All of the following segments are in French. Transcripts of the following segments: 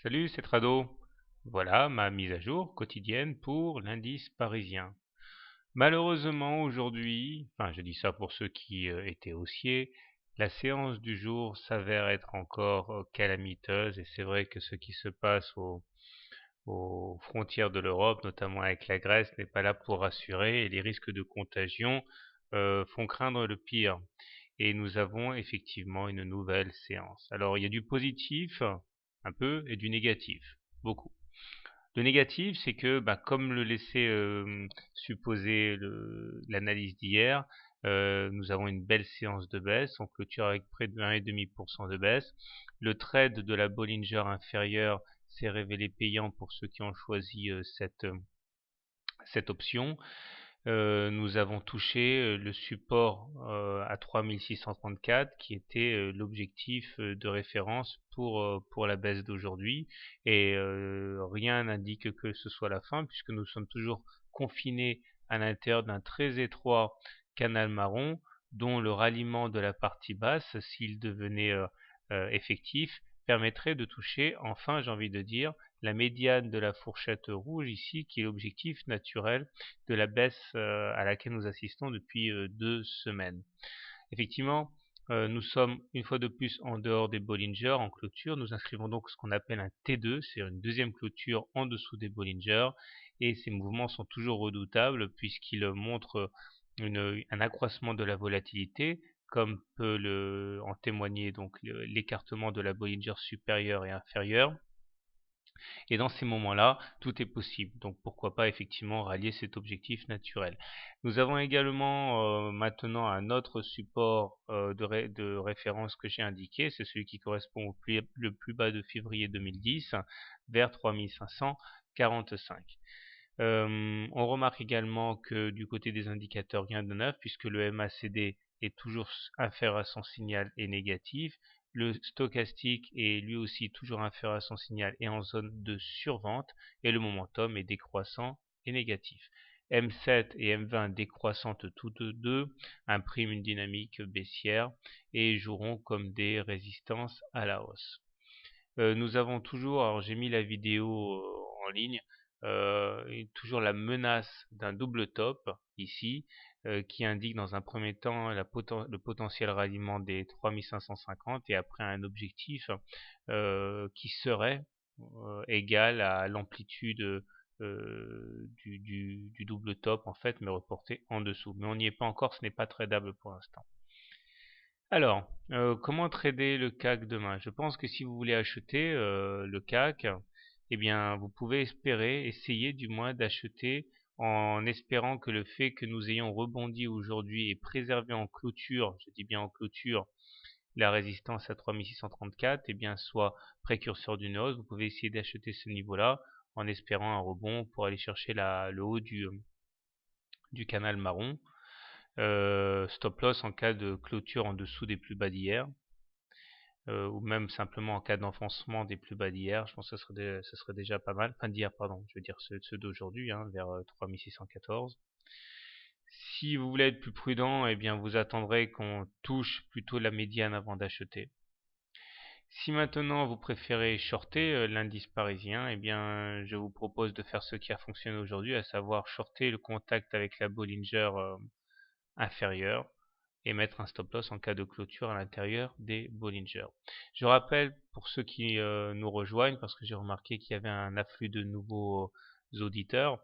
Salut, c'est Trado. Voilà ma mise à jour quotidienne pour l'indice parisien. Malheureusement aujourd'hui, enfin je dis ça pour ceux qui étaient haussiers, la séance du jour s'avère être encore calamiteuse et c'est vrai que ce qui se passe aux frontières de l'Europe, notamment avec la Grèce, n'est pas là pour rassurer et les risques de contagion font craindre le pire. Et nous avons effectivement une nouvelle séance. Alors il y a du positif, un peu, et du négatif, beaucoup. Le négatif, c'est que, comme le laissait supposer l'analyse d'hier, nous avons une belle séance de baisse. On clôture avec près de 1,5% de baisse. Le trade de la Bollinger inférieure s'est révélé payant pour ceux qui ont choisi cette option. Nous avons touché le support à 3634 qui était l'objectif de référence pour la baisse d'aujourd'hui et rien n'indique que ce soit la fin puisque nous sommes toujours confinés à l'intérieur d'un très étroit canal marron dont le ralliement de la partie basse, s'il devenait effectif, permettrait de toucher enfin, j'ai envie de dire, la médiane de la fourchette rouge ici qui est l'objectif naturel de la baisse à laquelle nous assistons depuis 2 semaines. Effectivement, nous sommes une fois de plus en dehors des Bollinger en clôture. Nous inscrivons donc ce qu'on appelle un T2, c'est une deuxième clôture en dessous des Bollinger. Et ces mouvements sont toujours redoutables puisqu'ils montrent un accroissement de la volatilité, comme peut en témoigner donc l'écartement de la Bollinger supérieure et inférieure. Et dans ces moments-là, tout est possible. Donc pourquoi pas effectivement rallier cet objectif naturel. Nous avons également maintenant un autre support de référence que j'ai indiqué. C'est celui qui correspond le plus bas de février 2010 vers 3545. On remarque également que du côté des indicateurs, rien de neuf puisque le MACD est toujours inférieur à son signal et négatif. Le stochastique est lui aussi toujours inférieur à son signal et en zone de survente. Et le momentum est décroissant et négatif. M7 et M20 décroissantes toutes deux impriment une dynamique baissière et joueront comme des résistances à la hausse. Nous avons toujours, alors j'ai mis la vidéo en ligne, toujours la menace d'un double top ici, qui indique dans un premier temps le potentiel ralliement des 3550 et après un objectif qui serait égal à l'amplitude du double top en fait, mais reporté en dessous. Mais on n'y est pas encore, ce n'est pas tradable pour l'instant. Alors, comment trader le CAC demain? Je pense que si vous voulez acheter le CAC, eh bien, vous pouvez essayer du moins d'acheter en espérant que le fait que nous ayons rebondi aujourd'hui et préservé en clôture, je dis bien en clôture, la résistance à 3634, eh bien, soit précurseur d'une hausse. Vous pouvez essayer d'acheter ce niveau-là en espérant un rebond pour aller chercher le haut du canal marron. Stop loss en cas de clôture en dessous des plus bas d'hier. Ou même simplement en cas d'enfoncement des plus bas d'hier, je pense que ce serait déjà pas mal. Enfin d'hier, pardon, je veux dire ceux d'aujourd'hui, vers 3614. Si vous voulez être plus prudent, eh bien vous attendrez qu'on touche plutôt la médiane avant d'acheter. Si maintenant vous préférez shorter l'indice parisien, eh bien je vous propose de faire ce qui a fonctionné aujourd'hui, à savoir shorter le contact avec la Bollinger inférieure et mettre un stop loss en cas de clôture à l'intérieur des Bollinger. Je rappelle pour ceux qui nous rejoignent, parce que j'ai remarqué qu'il y avait un afflux de nouveaux auditeurs,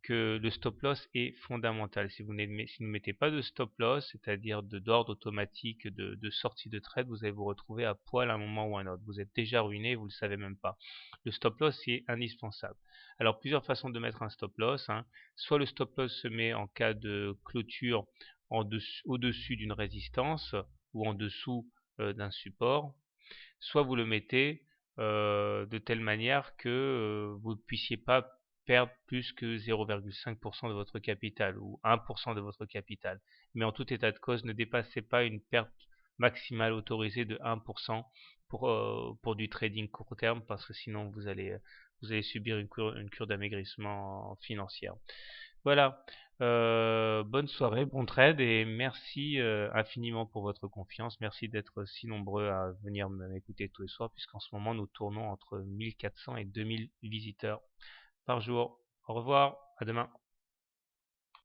que le stop loss est fondamental. Si vous ne mettez pas de stop loss, c'est-à-dire d'ordre automatique de sortie de trade, vous allez vous retrouver à poil à un moment ou à un autre. Vous êtes déjà ruiné, vous ne le savez même pas. Le stop loss est indispensable. Alors plusieurs façons de mettre un stop loss. Soit le stop loss se met en cas de clôture au-dessus d'une résistance ou en dessous d'un support, soit vous le mettez de telle manière que vous ne puissiez pas perdre plus que 0,5% de votre capital ou 1% de votre capital. Mais en tout état de cause, ne dépassez pas une perte maximale autorisée de 1% pour du trading court terme parce que sinon vous allez subir une cure d'amaigrissement financière. Voilà. Bonne soirée, bon trade et merci infiniment pour votre confiance. Merci d'être si nombreux à venir m'écouter tous les soirs puisqu'en ce moment nous tournons entre 1400 et 2000 visiteurs par jour. Au revoir, à demain.